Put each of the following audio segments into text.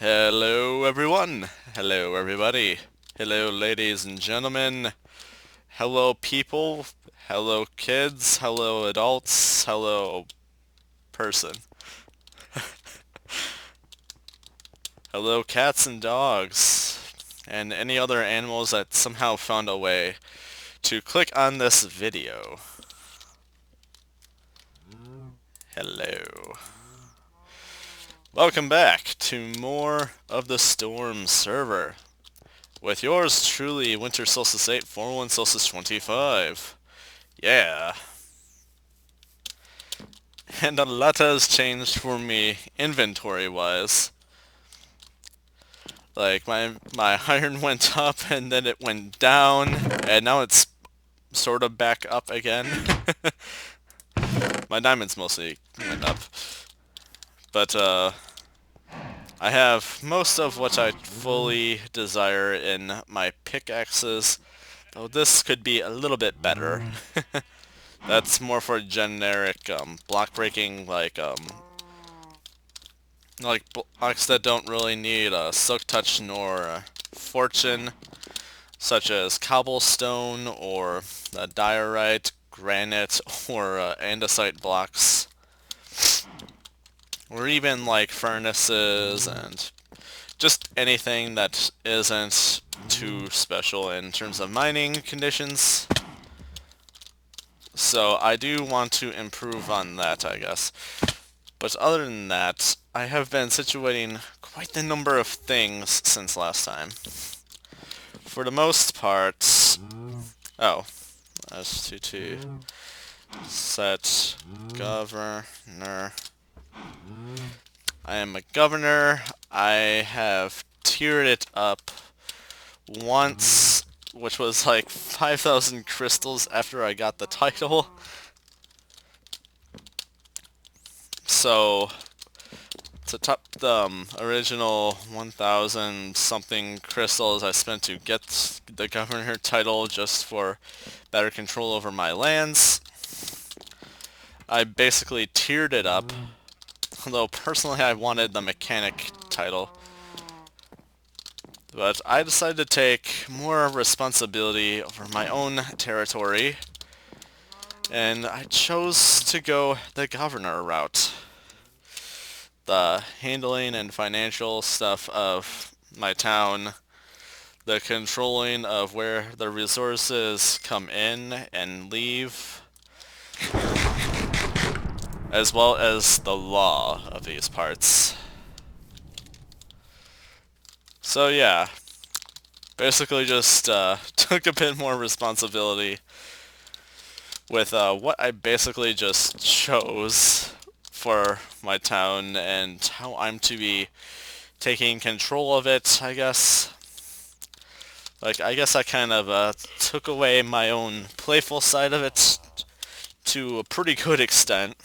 Hello everyone. Hello everybody. Hello ladies and gentlemen. Hello people. Hello kids. Hello adults. Hello person. Hello cats and dogs. And any other animals that somehow found a way to click on this video. Hello. Welcome back to more of the Storm server. With yours truly, Winter Solstice 8, 4-1 Solstice 25. Yeah. And a lot has changed for me inventory-wise. Like, my iron went up, and then it went down, and now it's sort of back up again. My diamonds mostly went up. But, I have most of what I fully desire in my pickaxes, though this could be a little bit better. That's more for generic block breaking, like blocks that don't really need a silk touch nor a fortune, such as cobblestone or diorite, granite, or andesite blocks, or even like furnaces and just anything that isn't too special in terms of mining conditions. So I do want to improve on that, I guess. But other than that, I have been situating quite the number of things since last time. For the most part... Oh. That's to set governor. I am a governor. I have tiered it up once, which was like 5,000 crystals after I got the title. So, to top the original 1,000 something crystals I spent to get the governor title just for better control over my lands, I basically tiered it up, although personally I wanted the mechanic title. But I decided to take more responsibility over my own territory, and I chose to go the governor route. The handling and financial stuff of my town, the controlling of where the resources come in and leave, as well as the law of these parts. So yeah, basically just took a bit more responsibility with what I basically just chose for my town and how I'm to be taking control of it, I guess. Like, I guess I kind of took away my own playful side of it to a pretty good extent.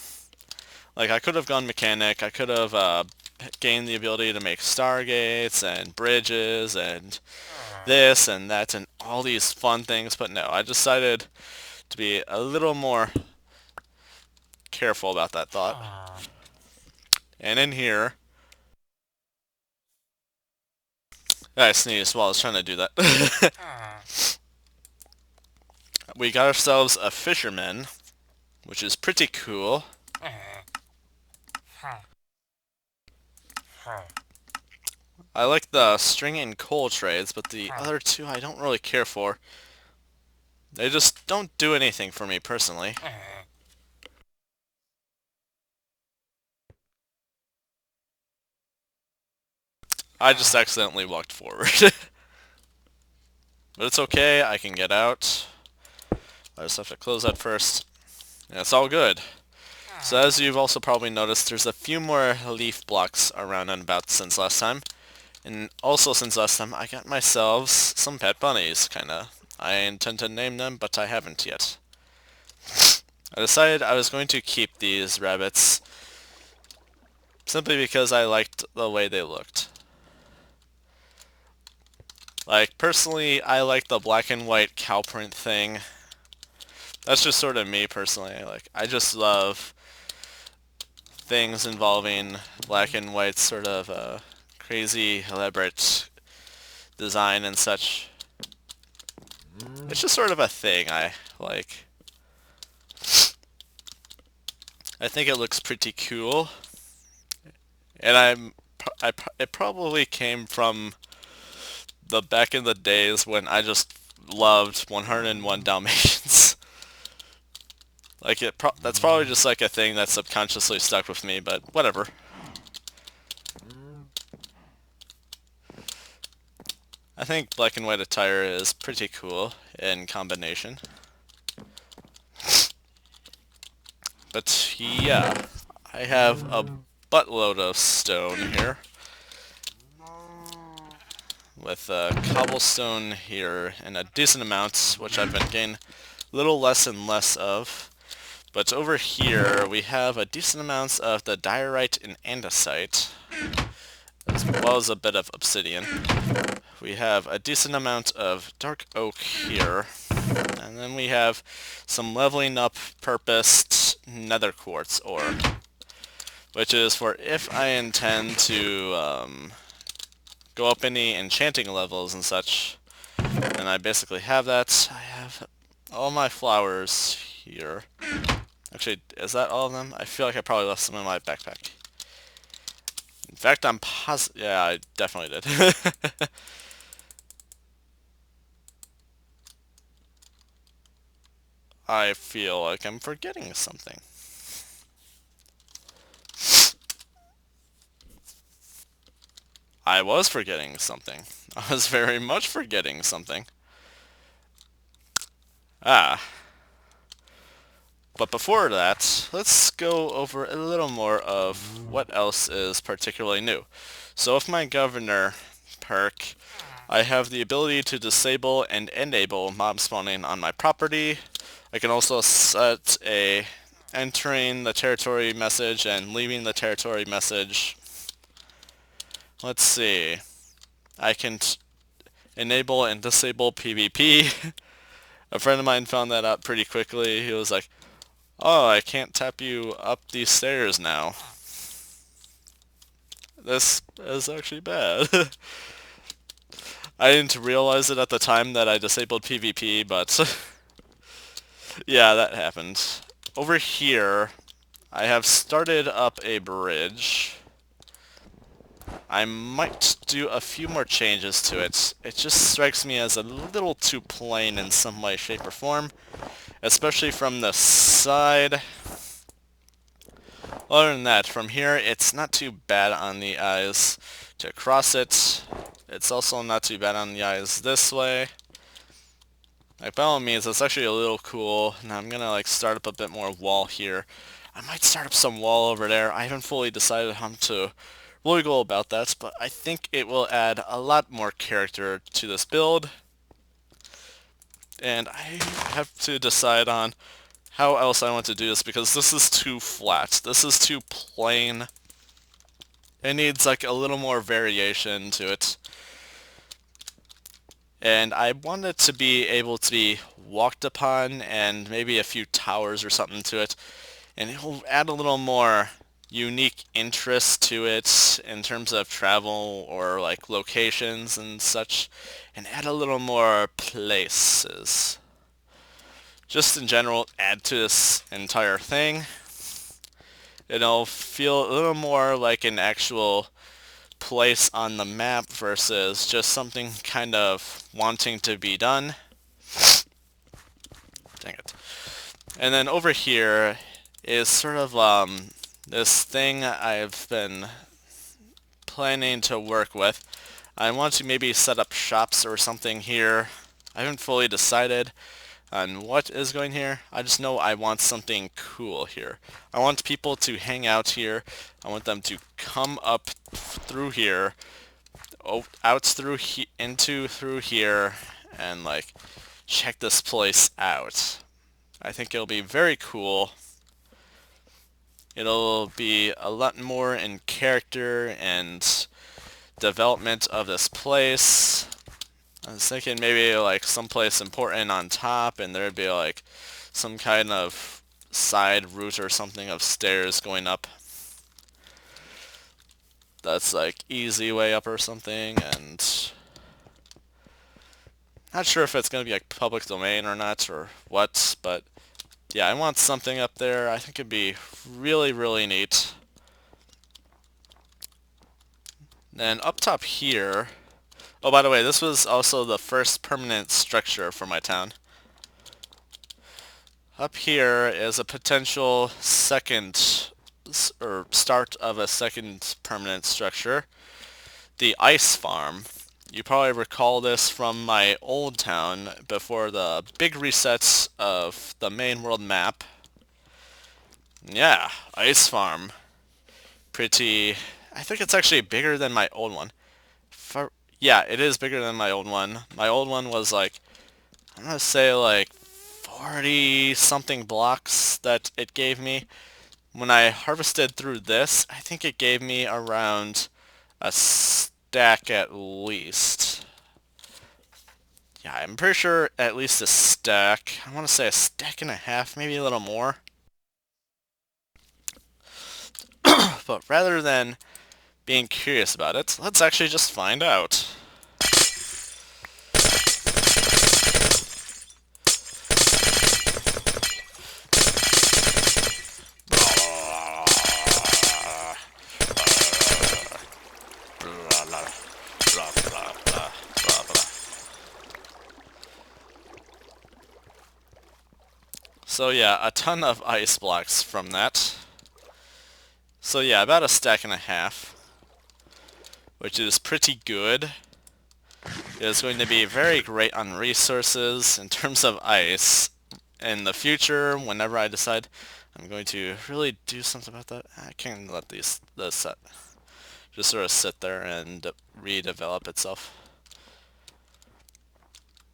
Like, I could have gone mechanic, I could have gained the ability to make stargates and bridges and this and that and all these fun things, but no, I decided to be a little more careful about that thought. And in here, I sneezed while I was trying to do that. We got ourselves a fisherman, which is pretty cool. I like the string and coal trades, but the other two I don't really care for. They just don't do anything for me personally. I just accidentally walked forward. But it's okay, I can get out. I just have to close that first. And it's all good. So as you've also probably noticed, there's a few more leaf blocks around and about since last time. And also since last time, I got myself some pet bunnies, kinda. I intend to name them, but I haven't yet. I decided I was going to keep these rabbits simply because I liked the way they looked. Like, personally, I like the black and white cow print thing. That's just sort of me, personally. I just love things involving black and white sort of crazy elaborate design and such. It's just sort of a thing I like. I think it looks pretty cool, and it probably came from the back in the days when I just loved 101 Dalmatians. Like that's probably just like a thing that subconsciously stuck with me, but whatever. I think black and white attire is pretty cool in combination. But yeah, I have a buttload of stone here. With cobblestone here and a decent amount, which I've been getting a little less and less of. But over here we have a decent amount of the diorite and andesite, as well as a bit of obsidian. We have a decent amount of dark oak here, and then we have some leveling up purposed nether quartz ore, which is for if I intend to go up any enchanting levels and such, and I basically have that. I have all my flowers here. Actually, is that all of them? I feel like I probably left some in my backpack. In fact, I'm positive. Yeah, I definitely did. I feel like I'm forgetting something. I was forgetting something. I was very much forgetting something. Ah. But before that, let's go over a little more of what else is particularly new. So with my governor perk, I have the ability to disable and enable mob spawning on my property. I can also set a entering the territory message and leaving the territory message. Let's see. I can enable and disable PvP. A friend of mine found that out pretty quickly. He was like, "Oh, I can't tap you up these stairs now." This is actually bad. I didn't realize it at the time that I disabled PvP, but yeah, that happened. Over here, I have started up a bridge. I might do a few more changes to it. It just strikes me as a little too plain in some way, shape, or form, especially from the side. Other than that, from here, it's not too bad on the eyes to cross it. It's also not too bad on the eyes this way. Like, by all means, it's actually a little cool. Now I'm gonna like start up a bit more wall here. I might start up some wall over there. I haven't fully decided how to really go about that, but I think it will add a lot more character to this build. And I have to decide on how else I want to do this, because this is too flat. This is too plain. It needs like a little more variation to it. And I want it to be able to be walked upon and maybe a few towers or something to it. And it will add a little more unique interest to it in terms of travel or like locations and such, and add a little more places. Just in general, add to this entire thing. It'll feel a little more like an actual place on the map versus just something kind of wanting to be done. Dang it. And then over here is sort of this thing I've been planning to work with. I want to maybe set up shops or something here. I haven't fully decided on what is going here. I just know I want something cool here. I want people to hang out here. I want them to come up through here, out through through here, and like check this place out. I think it'll be very cool. It'll be a lot more in character and development of this place. I was thinking maybe like someplace important on top, and there'd be like some kind of side route or something of stairs going up. that's like easy way up or something, and not sure if it's gonna be like public domain or not or what, but yeah, I want something up there. I think it'd be really, really neat. Then up top here, oh, by the way, this was also the first permanent structure for my town. Up here is a potential second, or start of a second permanent structure, the ice farm. You probably recall this from my old town before the big resets of the main world map. Yeah, ice farm. Pretty, I think it's actually bigger than my old one. Yeah, it is bigger than my old one. My old one was like, I'm gonna say like 40 something blocks that it gave me. When I harvested through this, I think it gave me around a stack at least. Yeah, I'm pretty sure at least a stack. I want to say a stack and a half, maybe a little more. But rather than being curious about it, let's actually just find out. So yeah, a ton of ice blocks from that. So yeah, about a stack and a half, which is pretty good. It is going to be very great on resources in terms of ice. In the future, whenever I decide I'm going to really do something about that, I can let this set just sort of sit there and redevelop itself.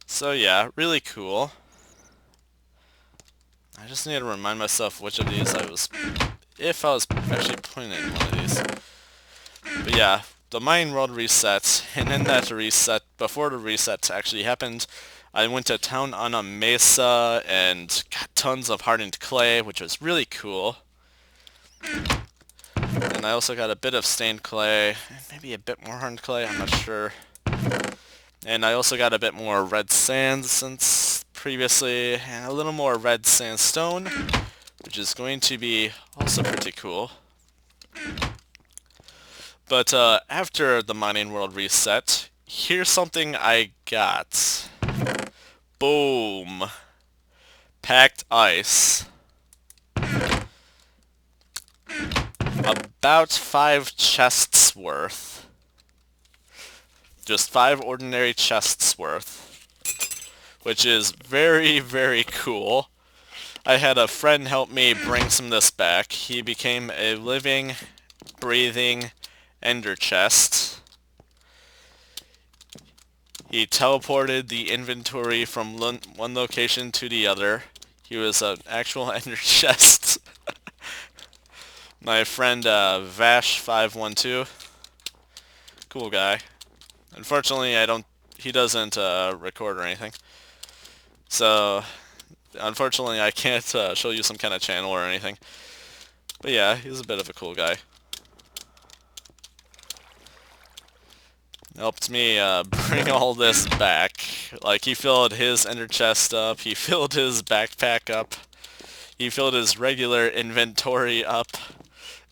So yeah, really cool. I just need to remind myself which of these I was, if I was actually putting in one of these. But yeah, the mine world resets, and in that reset, before the reset actually happened, I went to town on a mesa and got tons of hardened clay, which was really cool. And I also got a bit of stained clay, maybe a bit more hardened clay, I'm not sure. And I also got a bit more red sand since previously, and a little more red sandstone, which is going to be also pretty cool. But after the mining world reset, here's something I got. Boom. Packed ice. About 5 chests worth. Just 5 ordinary chests worth. Which is very, very cool. I had a friend help me bring some of this back. He became a living, breathing ender chest. He teleported the inventory from one location to the other. He was an actual ender chest. My friend Vash512, cool guy. Unfortunately, he doesn't record or anything. So, unfortunately, I can't show you some kind of channel or anything. But yeah, he's a bit of a cool guy. Helped me bring all this back. Like, he filled his ender chest up, he filled his backpack up, he filled his regular inventory up,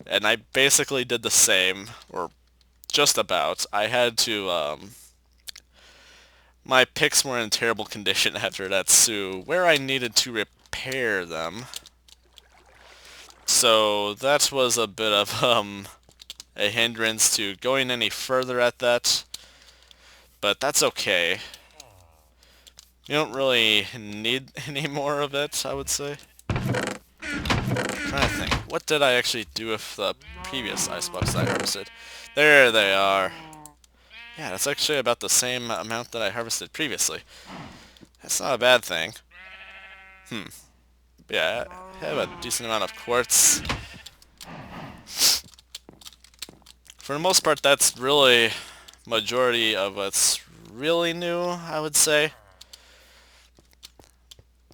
and I basically did the same, or just about. I had to, my picks were in terrible condition after that, so where I needed to repair them. So that was a bit of, a hindrance to going any further at that. But that's okay. You don't really need any more of it, I would say. I'm trying to think. What did I actually do with the previous icebox I harvested? There they are. Yeah, that's actually about the same amount that I harvested previously. That's not a bad thing. Yeah, I have a decent amount of quartz. For the most part, that's really majority of what's really new, I would say.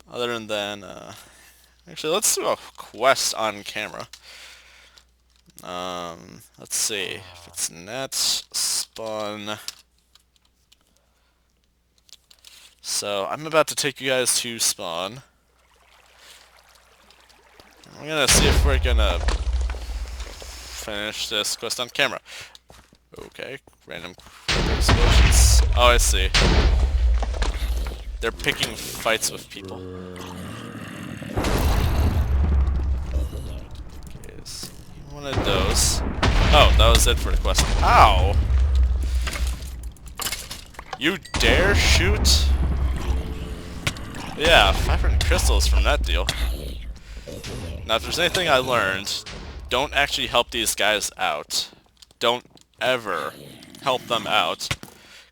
Other than, actually, let's do a quest on camera. Let's see. If it's net, spawn. So, I'm about to take you guys to spawn. I'm gonna see if we're gonna finish this quest on camera. Okay, random explosions. Oh, I see. They're picking fights with people. Okay, so one of those. Oh, that was it for the quest. Ow! You dare shoot? Yeah, 500 crystals from that deal. Now, if there's anything I learned, don't actually help these guys out. Don't ever help them out,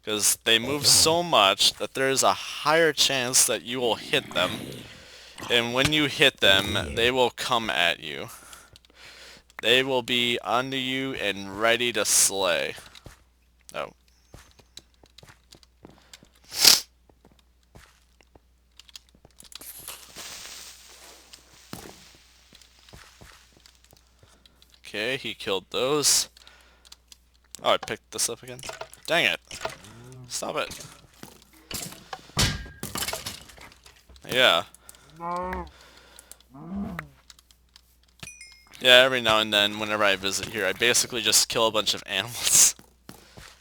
because they move so much that there's a higher chance that you will hit them. And when you hit them, they will come at you. They will be onto you and ready to slay. Oh. Okay, he killed those. Oh, I picked this up again. Dang it. Stop it. Yeah. Yeah, every now and then, whenever I visit here, I basically just kill a bunch of animals.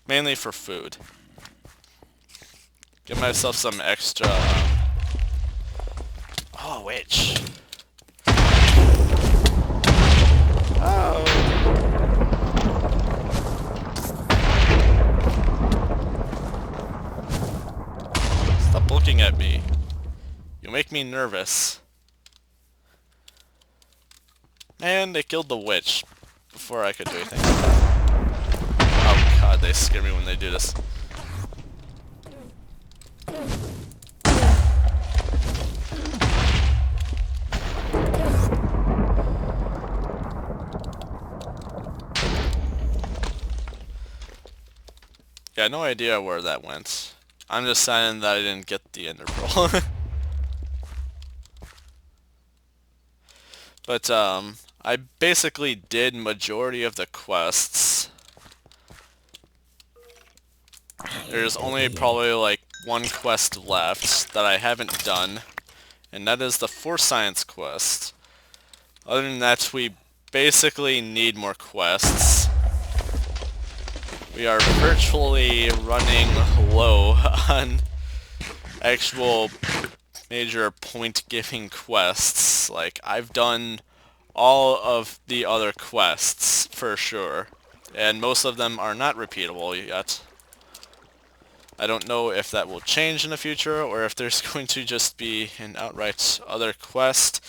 Mainly for food. Give myself some extra... Oh, witch. Oh. Stop looking at me. You make me nervous. And they killed the witch before I could do anything. Oh god, they scare me when they do this. Yeah, no idea where that went. I'm just saying that I didn't get the ender pearl. But, I basically did majority of the quests. There's only probably like one quest left that I haven't done, and that is the For Science quest. Other than that, we basically need more quests. We are virtually running low on actual major point-giving quests. Like, I've done all of the other quests, for sure. And most of them are not repeatable yet. I don't know if that will change in the future, or if there's going to just be an outright other quest.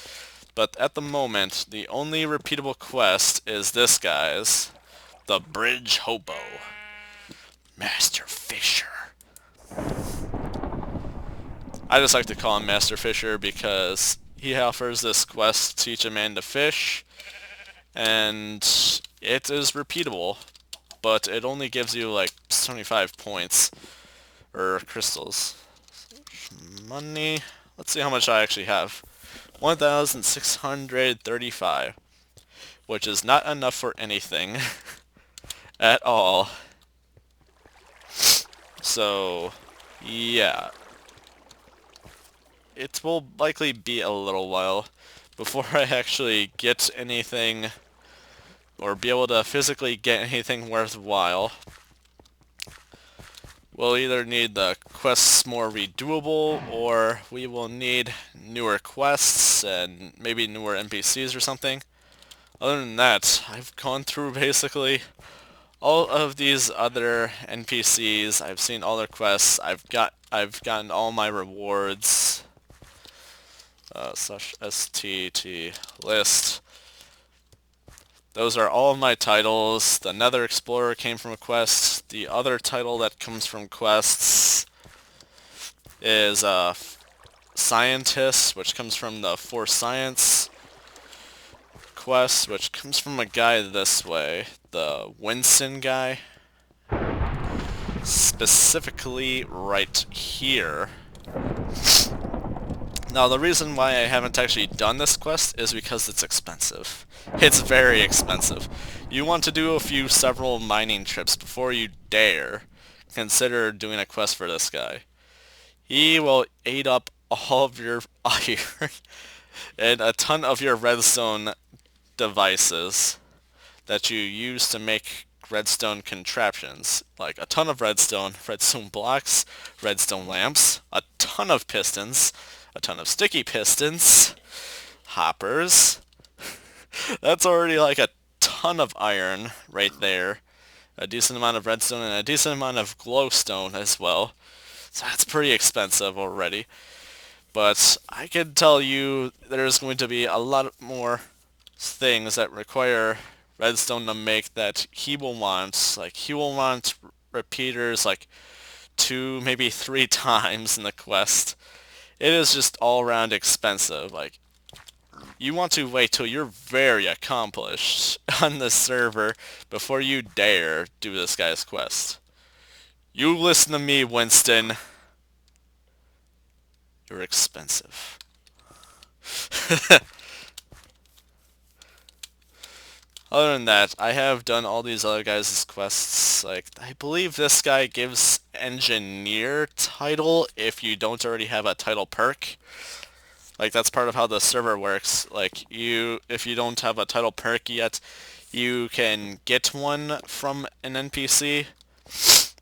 But at the moment, the only repeatable quest is this guy's. The Bridge Hobo. Master Fisher. I just like to call him Master Fisher because he offers this quest to teach a man to fish, and it is repeatable, but it only gives you like 75 points, or crystals. Money, let's see how much I actually have. 1,635, which is not enough for anything at all. So, yeah. It will likely be a little while before I actually get anything, or be able to physically get anything worthwhile. We'll either need the quests more redoable, or we will need newer quests and maybe newer NPCs or something. Other than that, I've gone through basically all of these other NPCs. I've seen all their quests. I've gotten all my rewards. Slash STT list. Those are all of my titles. The Nether Explorer came from a quest. The other title that comes from quests is Scientist, which comes from the For Science quest, which comes from a guy this way, the Winston guy. Specifically right here. Now, the reason why I haven't actually done this quest is because it's expensive. It's very expensive. You want to do several mining trips before you dare consider doing a quest for this guy. He will eat up all of your iron and a ton of your redstone devices that you use to make redstone contraptions, like a ton of redstone blocks, redstone lamps, a ton of pistons, a ton of sticky pistons, hoppers. That's already like a ton of iron right there. A decent amount of redstone and a decent amount of glowstone as well. So that's pretty expensive already. But I can tell you there's going to be a lot more things that require redstone to make that he will want. Like, he will want repeaters like 2, maybe 3 times in the quest. It is just all around expensive. Like, you want to wait till you're very accomplished on the server before you dare do this guy's quest. You listen to me, Winston. You're expensive. Other than that, I have done all these other guys' quests. Like, I believe this guy gives engineer title if you don't already have a title perk. Like, that's part of how the server works. Like, if you don't have a title perk yet, you can get one from an NPC.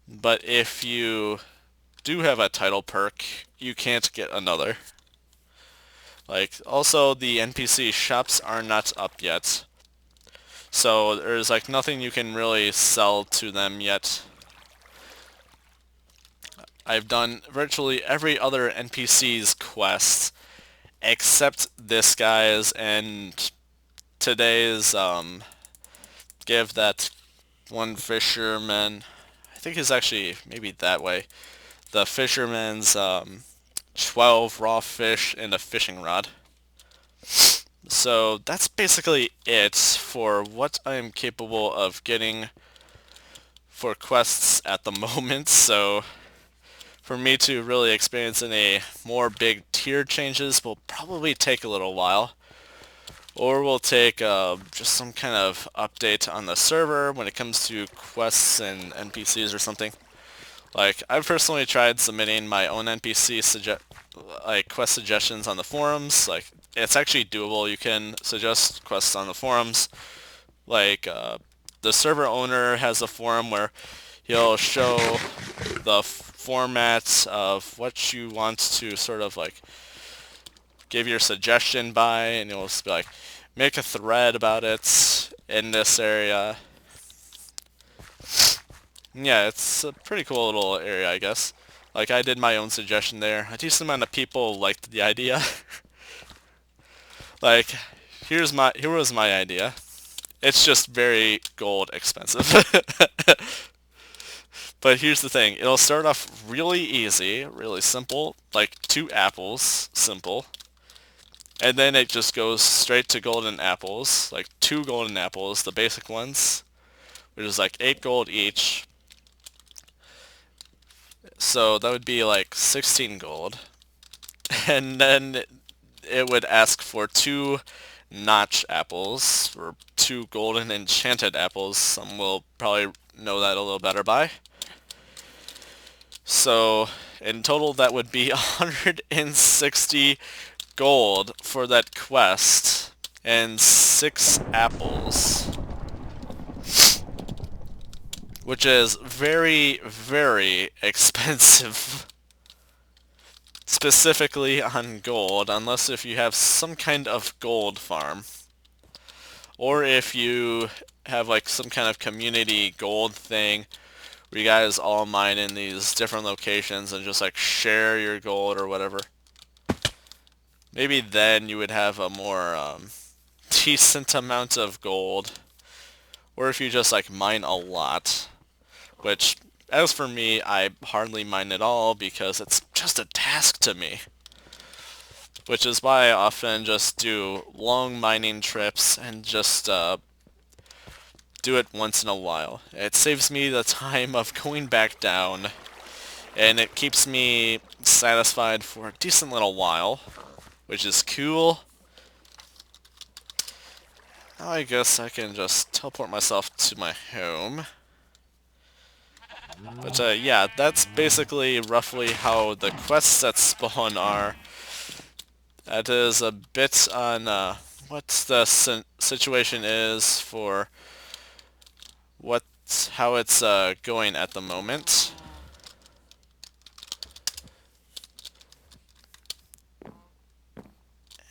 But if you do have a title perk, you can't get another. Like, also, the NPC shops are not up yet. So there's like nothing you can really sell to them yet. I've done virtually every other NPC's quest except this guy's and today's give that one fisherman, I think it's actually maybe that way, the fisherman's 12 raw fish and a fishing rod. So that's basically it for what I am capable of getting for quests at the moment. So for me to really experience any more big tier changes will probably take a little while. Or we'll take just some kind of update on the server when it comes to quests and NPCs or something. Like, I've personally tried submitting my own NPC quest suggestions on the forums. Like, it's actually doable. You can suggest quests on the forums. Like, the server owner has a forum where he'll show the format of what you want to sort of like give your suggestion by, and you'll just be like, make a thread about it in this area. Yeah, it's a pretty cool little area, I guess. Like, I did my own suggestion there. A decent amount of people liked the idea. Like, here was my idea. It's just very gold expensive. But here's the thing. It'll start off really easy, really simple, like 2 apples, simple. And then it just goes straight to golden apples, like 2 golden apples, the basic ones, which is like 8 gold each. So that would be like 16 gold. And then it would ask for 2 notch apples, or 2 golden enchanted apples. Some will probably know that a little better by. So in total that would be 160 gold for that quest and 6 apples, which is very, very expensive. Specifically on gold, unless if you have some kind of gold farm, or if you have like some kind of community gold thing where you guys all mine in these different locations and just like share your gold or whatever. Maybe then you would have a more decent amount of gold. Or if you just like mine a lot, which as for me, I hardly mine at all because it's just a task to me. Which is why I often just do long mining trips and just do it once in a while. It saves me the time of going back down, and it keeps me satisfied for a decent little while. which is cool. Now I guess I can just teleport myself to my home. But yeah, that's basically roughly how the quests that spawn are. That is a bit on what the situation is for how it's going at the moment.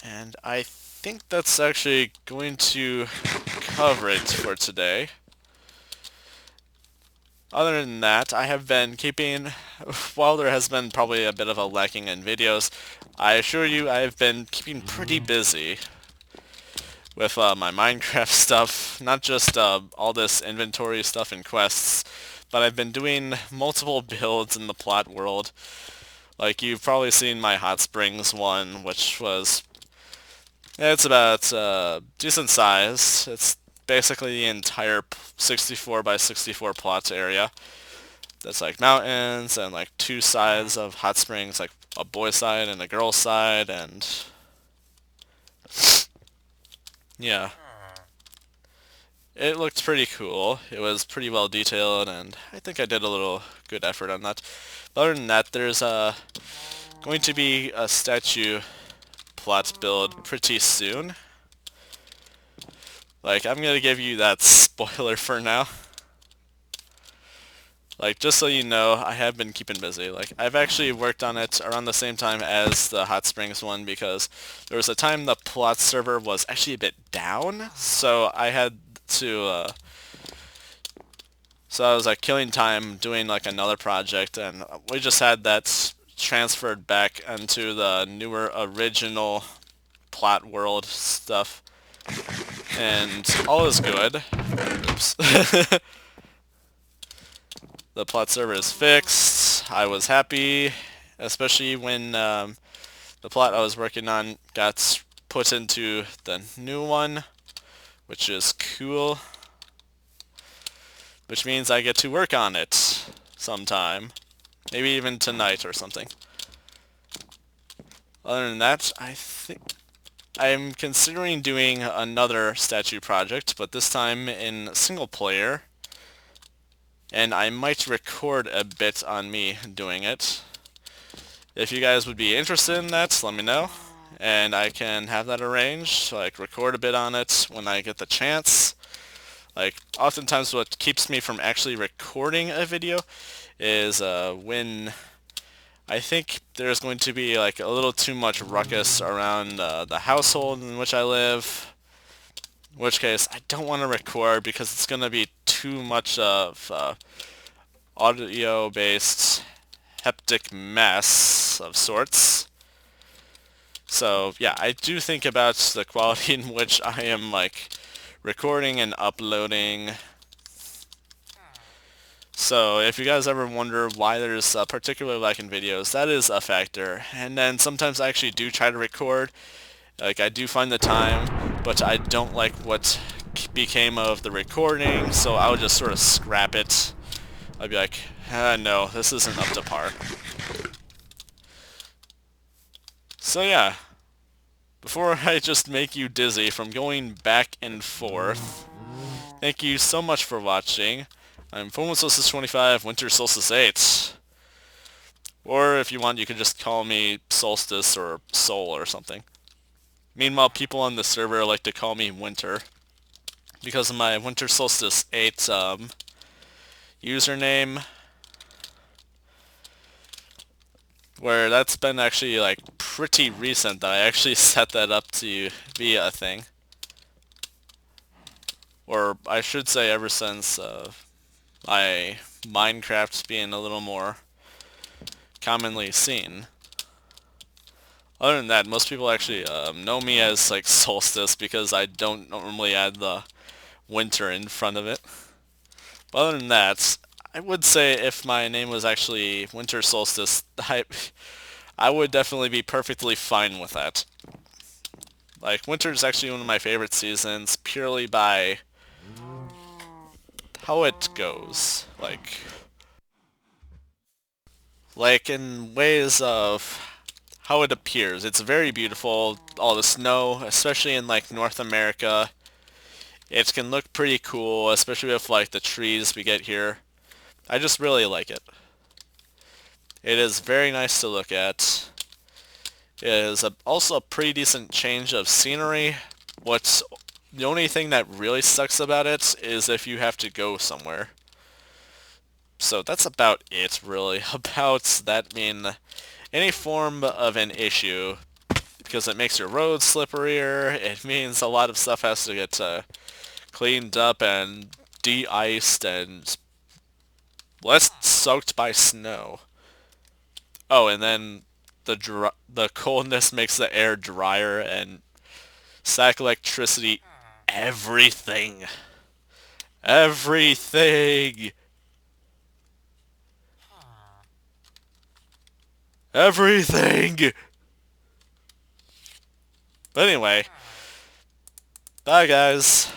And I think that's actually going to cover it for today. Other than that, I have been keeping, while there has been probably a bit of a lacking in videos, I assure you I have been keeping pretty busy with my Minecraft stuff, not just all this inventory stuff and quests, but I've been doing multiple builds in the plot world. Like, you've probably seen my Hot Springs one, which was, it's about decent size. It's basically the entire 64 by 64 plot area. That's like mountains and like two sides of hot springs, like a boy side and a girl side, and yeah. It looked pretty cool. It was pretty well detailed, and I think I did a little good effort on that. But other than that, there's going to be a statue plot build pretty soon. Like, I'm gonna give you that spoiler for now. Like, just so you know, I have been keeping busy. Like, I've actually worked on it around the same time as the Hot Springs one because there was a time the plot server was actually a bit down, so I had to, so I was like killing time doing like another project, and we just had that transferred back into the newer original plot world stuff, and all is good. Oops. The plot server is fixed. I was happy, especially when the plot I was working on got put into the new one, which is cool. Which means I get to work on it sometime. Maybe even tonight or something. Other than that, I think I'm considering doing another statue project, but this time in single player. And I might record a bit on me doing it. If you guys would be interested in that, let me know. And I can have that arranged, like record a bit on it when I get the chance. Like, oftentimes what keeps me from actually recording a video is when I think there's going to be like a little too much ruckus around the household in which I live. In which case, I don't want to record because it's going to be too much of audio-based hectic mess of sorts. So yeah, I do think about the quality in which I am like recording and uploading. So if you guys ever wonder why there's a particular lack in videos, that is a factor. And then sometimes I actually do try to record. Like, I do find the time, but I don't like what became of the recording, so I would just sort of scrap it. I'd be like, no, this isn't up to par. So yeah, before I just make you dizzy from going back and forth, thank you so much for watching. I'm Full Solstice 25, Winter Solstice 8. Or if you want, you could just call me Solstice or Sol or something. Meanwhile, people on the server like to call me Winter because of my Winter Solstice 8 username, where that's been actually like pretty recent that I actually set that up to be a thing. Or I should say ever since my Minecraft being a little more commonly seen. Other than that, most people actually know me as like Solstice because I don't normally add the winter in front of it. But other than that, I would say if my name was actually Winter Solstice, I would definitely be perfectly fine with that. Like, winter is actually one of my favorite seasons purely by how it goes. Like in ways of how it appears. It's very beautiful. All the snow, especially in like North America, it can look pretty cool, especially with like the trees we get here. I just really like it. It is very nice to look at. It is also a pretty decent change of scenery. What's the only thing that really sucks about it is if you have to go somewhere. So that's about it, really, about that. I mean, any form of an issue, because it makes your roads slipperier, it means a lot of stuff has to get cleaned up and de-iced and less soaked by snow. Oh, and then the coldness makes the air drier and static electricity, everything. Everything! Everything! But anyway, bye guys.